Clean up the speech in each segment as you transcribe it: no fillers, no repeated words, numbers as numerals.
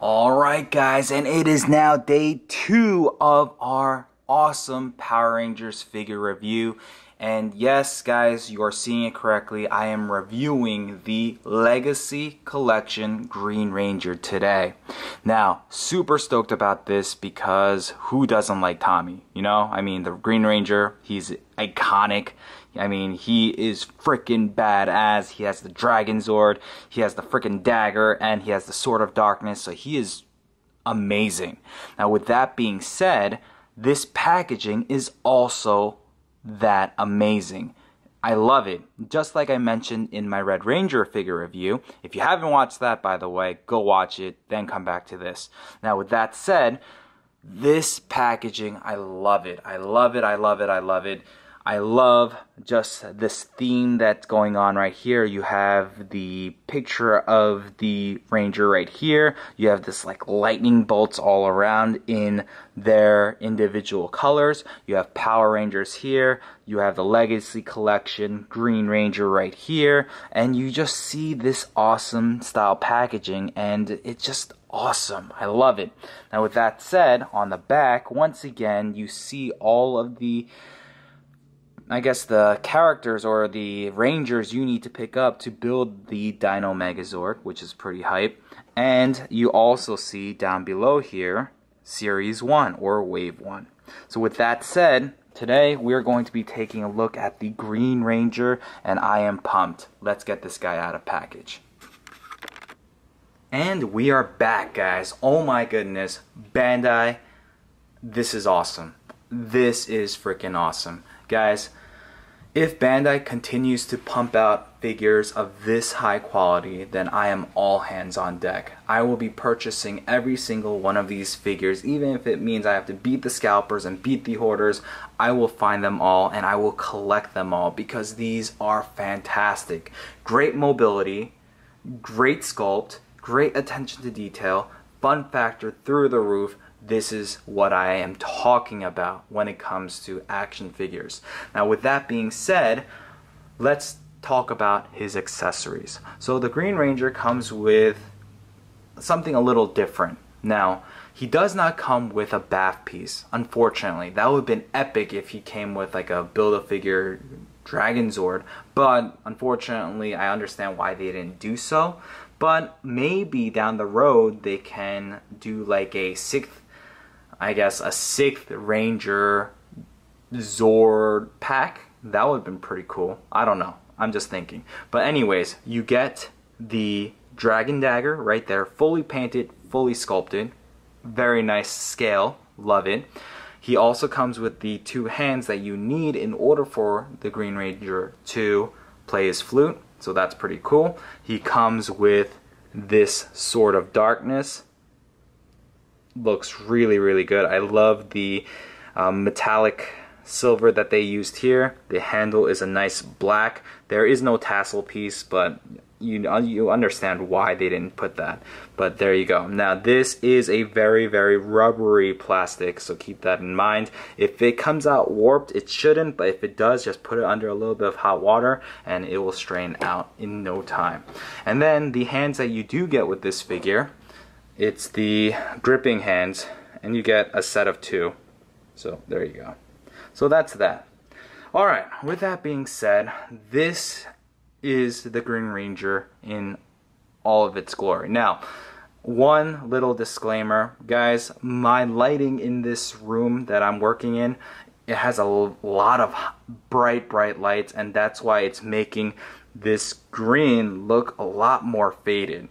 Alright guys, and it is now day 2 of our awesome Power Rangers figure review. And yes guys, you are seeing it correctly, I am reviewing the Legacy Collection Green Ranger today. Now, super stoked about this because who doesn't like Tommy? You know, I mean, the Green Ranger, he's iconic. I mean, he is freaking badass. He has the Dragon Zord, he has the freaking Dagger, and he has the Sword of Darkness, so he is amazing. Now, with that being said, this packaging is also that amazing. I love it. Just like I mentioned in my Red Ranger figure review. If you haven't watched that, by the way, go watch it, then come back to this. Now, with that said, this packaging, I love it. I love it, I love it, I love it. I love just this theme that's going on right here. You have the picture of the Ranger right here. You have this like lightning bolts all around in their individual colors. You have Power Rangers here. You have the Legacy Collection Green Ranger right here. And you just see this awesome style packaging, and it's just awesome. I love it. Now with that said, on the back, once again, you see all of the the characters or the Rangers you need to pick up to build the Dino Megazord, which is pretty hype. And you also see down below here, Series 1 or Wave 1. So with that said, today we're going to be taking a look at the Green Ranger, and I am pumped. Let's get this guy out of package. And we are back, guys. Oh my goodness. Bandai, this is awesome. This is freaking awesome. Guys, if Bandai continues to pump out figures of this high quality, then I am all hands on deck. I will be purchasing every single one of these figures, even if it means I have to beat the scalpers and beat the hoarders. I will find them all and I will collect them all because these are fantastic. Great mobility, great sculpt, great attention to detail, fun factor through the roof. This is what I am talking about when it comes to action figures. Now with that being said, let's talk about his accessories. So the Green Ranger comes with something a little different. Now, he does not come with a bath piece, unfortunately. That would have been epic if he came with like a Build-A-Figure Dragon Zord, but unfortunately I understand why they didn't do so. But maybe down the road they can do like a sixth Ranger Zord pack. That would have been pretty cool. I don't know. I'm just thinking. But anyways, you get the Dragon Dagger right there, fully painted, fully sculpted. Very nice scale. Love it. He also comes with the 2 hands that you need in order for the Green Ranger to play his flute. So that's pretty cool. He comes with this Sword of Darkness. Looks really, really good. I love the metallic silver that they used here. The handle is a nice black. There is no tassel piece, but you understand why they didn't put that. But there you go. Now this is a very, very rubbery plastic, so keep that in mind. If it comes out warped, it shouldn't, but if it does, just put it under a little bit of hot water and it will strain out in no time. And then the hands that you do get with this figure, it's the gripping hands, and you get a set of 2. So there you go. So that's that. Alright, with that being said, this is the Green Ranger in all of its glory. Now, one little disclaimer, guys, my lighting in this room that I'm working in, it has a lot of bright lights, and that's why it's making this green look a lot more faded.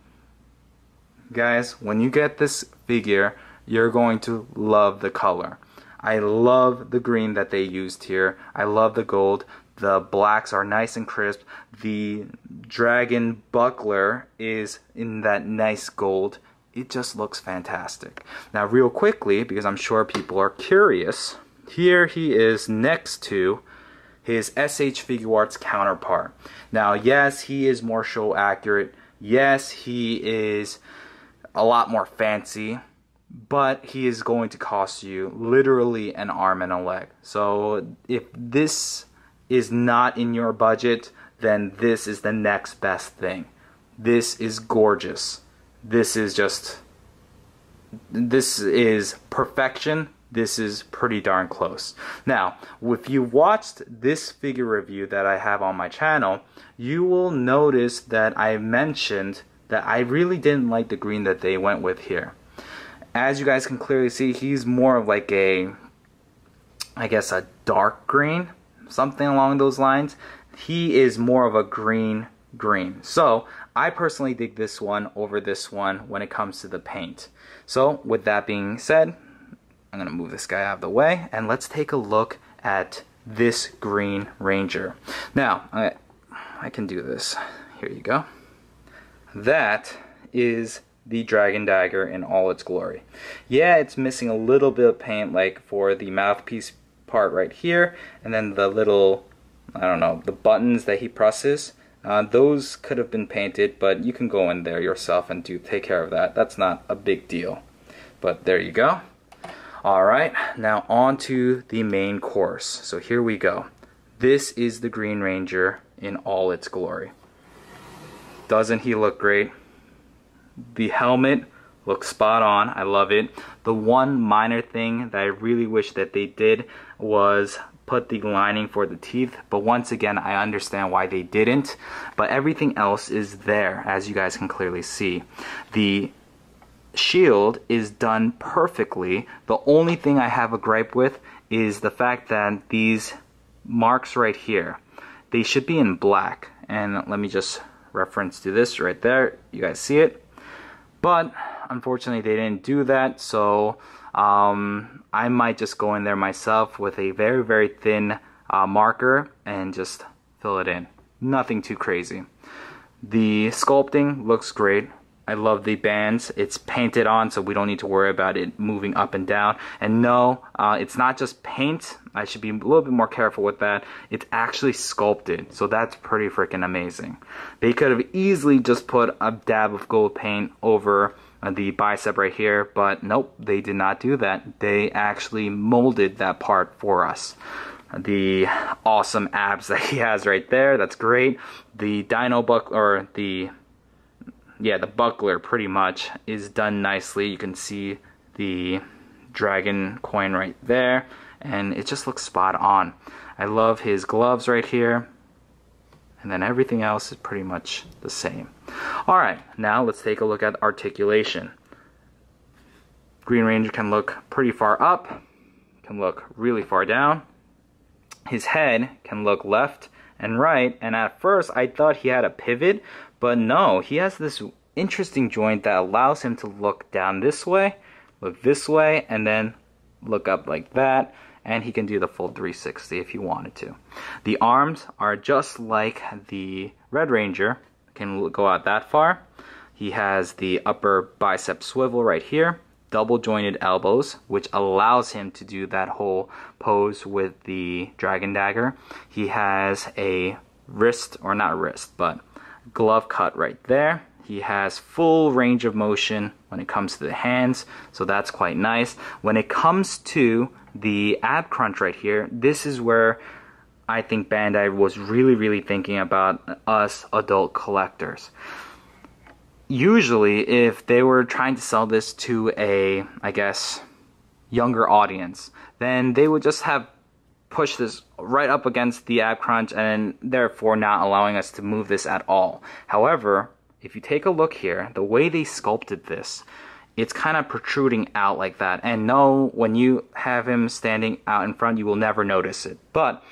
Guys, when you get this figure, you're going to love the color. I love the green that they used here. I love the gold. The blacks are nice and crisp. The dragon buckler is in that nice gold. It just looks fantastic. Now real quickly, because I'm sure people are curious, here he is next to his SH Figuarts counterpart. Now yes, he is more show accurate. Yes, he is a lot more fancy, but he is going to cost you literally an arm and a leg. So if this is not in your budget, then this is the next best thing. This is gorgeous. This is just this is perfection. This is pretty darn close. Now, if you watched this figure review that I have on my channel, you will notice that I mentioned that I really didn't like the green that they went with here. As you guys can clearly see, he's more of like a, I guess, a dark green, something along those lines. He is more of a green. So I personally dig this one over this one when it comes to the paint. So with that being said, I'm gonna move this guy out of the way and let's take a look at this Green Ranger. Now, I can do this. Here you go. That is the Dragon Dagger in all its glory. Yeah, it's missing a little bit of paint, like for the mouthpiece part right here, and then the little, I don't know, the buttons that he presses. Those could have been painted, but you can go in there yourself and take care of that. That's not a big deal. But there you go. Alright, now on to the main course. So here we go. This is the Green Ranger in all its glory. Doesn't he look great? The helmet looks spot on. I love it. The one minor thing that I really wish that they did was put the lining for the teeth, but once again, I understand why they didn't. But everything else is there, as you guys can clearly see. The shield is done perfectly. The only thing I have a gripe with is the fact that these marks right here, they should be in black. And let me just reference to this right there. You guys see it? But unfortunately they didn't do that, so I might just go in there myself with a very, very thin marker and just fill it in. Nothing too crazy. The sculpting looks great. I love the bands. It's painted on, so we don't need to worry about it moving up and down. And no, it's not just paint. I should be a little bit more careful with that. It's actually sculpted, so that's pretty freaking amazing. They could have easily just put a dab of gold paint over the bicep right here, but nope, they did not do that. They actually molded that part for us. The awesome abs that he has right there, that's great. The dino buckler, or the buckler pretty much is done nicely. You can see the dragon coin right there, and it just looks spot on. I love his gloves right here, and then everything else is pretty much the same. Alright, now let's take a look at articulation. Green Ranger can look pretty far up, can look really far down. His head can look left and right, and at first I thought he had a pivot, but no, he has this interesting joint that allows him to look down this way, look this way, and then look up like that, and he can do the full 360 if he wanted to. The arms are just like the Red Ranger, can go out that far. He has the upper bicep swivel right here, double jointed elbows, which allows him to do that whole pose with the Dragon Dagger. He has a wrist, or not wrist, but glove cut right there. He has full range of motion when it comes to the hands, so that's quite nice. When it comes to the ab crunch right here, this is where I think Bandai was really thinking about us adult collectors. Usually, if they were trying to sell this to a, I guess, younger audience, then they would just have pushed this right up against the ab crunch and therefore not allowing us to move this at all. However, if you take a look here, the way they sculpted this, it's kind of protruding out like that. And no, when you have him standing out in front, you will never notice it. But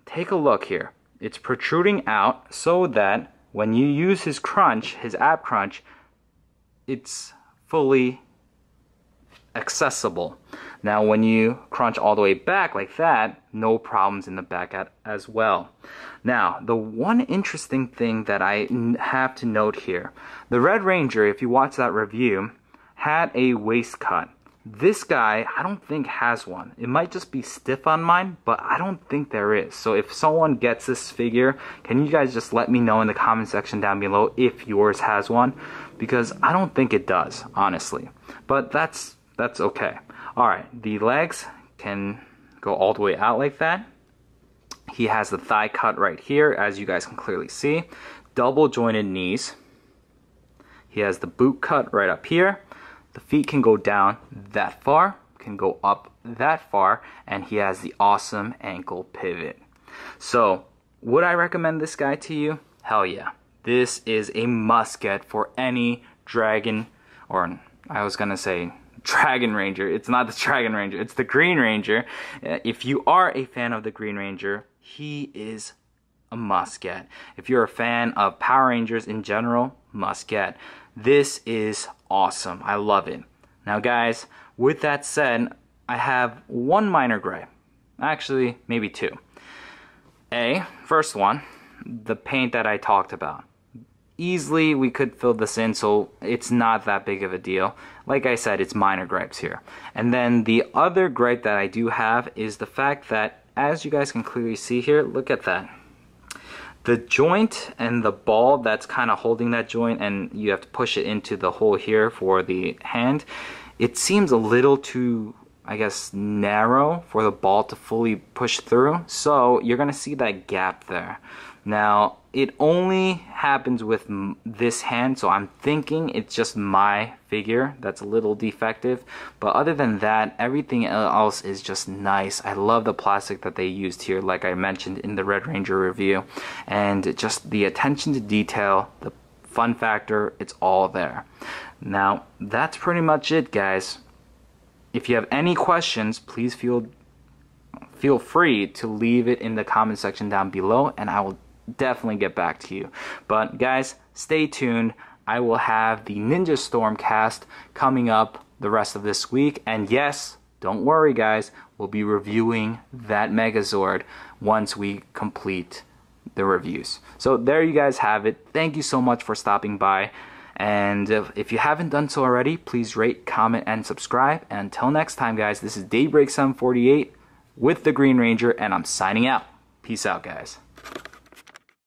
take a look here. It's protruding out so that when you use his crunch, his ab crunch, it's fully accessible. Now when you crunch all the way back like that, no problems in the back as well. Now, the one interesting thing that I have to note here, the Red Ranger, if you watch that review, had a waist cut. This guy, I don't think has one. It might just be stiff on mine, but I don't think there is. So if someone gets this figure, can you guys just let me know in the comment section down below if yours has one? Because I don't think it does, honestly. But that's okay. Alright, the legs can go all the way out like that. He has the thigh cut right here, as you guys can clearly see. Double jointed knees. He has the boot cut right up here. The feet can go down that far, can go up that far, and he has the awesome ankle pivot. So, would I recommend this guy to you? Hell yeah. This is a must get for any dragon, or I was gonna say Dragon Ranger. It's not the Dragon Ranger, it's the Green Ranger. If you are a fan of the Green Ranger, he is a must get. If you're a fan of Power Rangers in general, must get. This is awesome. I love it. Now guys, with that said, I have one minor gripe. Actually, maybe two. First one, the paint that I talked about. Easily we could fill this in, so it's not that big of a deal. Like I said, it's minor gripes here. And then the other gripe that I do have is the fact that, as you guys can clearly see here, look at that. The joint and the ball that's kind of holding that joint, and you have to push it into the hole here for the hand, it seems a little too, I guess, narrow for the ball to fully push through. So you're gonna see that gap there. Now, it only happens with this hand, so I'm thinking it's just my figure that's a little defective. But other than that, everything else is just nice. I love the plastic that they used here, like I mentioned in the Red Ranger review. And just the attention to detail, the fun factor, it's all there. Now, that's pretty much it, guys. If you have any questions, please feel free to leave it in the comment section down below, and I will definitely get back to you. But guys, stay tuned. I will have the Ninja Storm cast coming up the rest of this week, and yes, don't worry guys, we'll be reviewing that Megazord once we complete the reviews. So there you guys have it. Thank you so much for stopping by, and if you haven't done so already, please rate, comment, and subscribe. And until next time guys, this is Daybreak 748 with the Green Ranger, and I'm signing out. Peace out guys.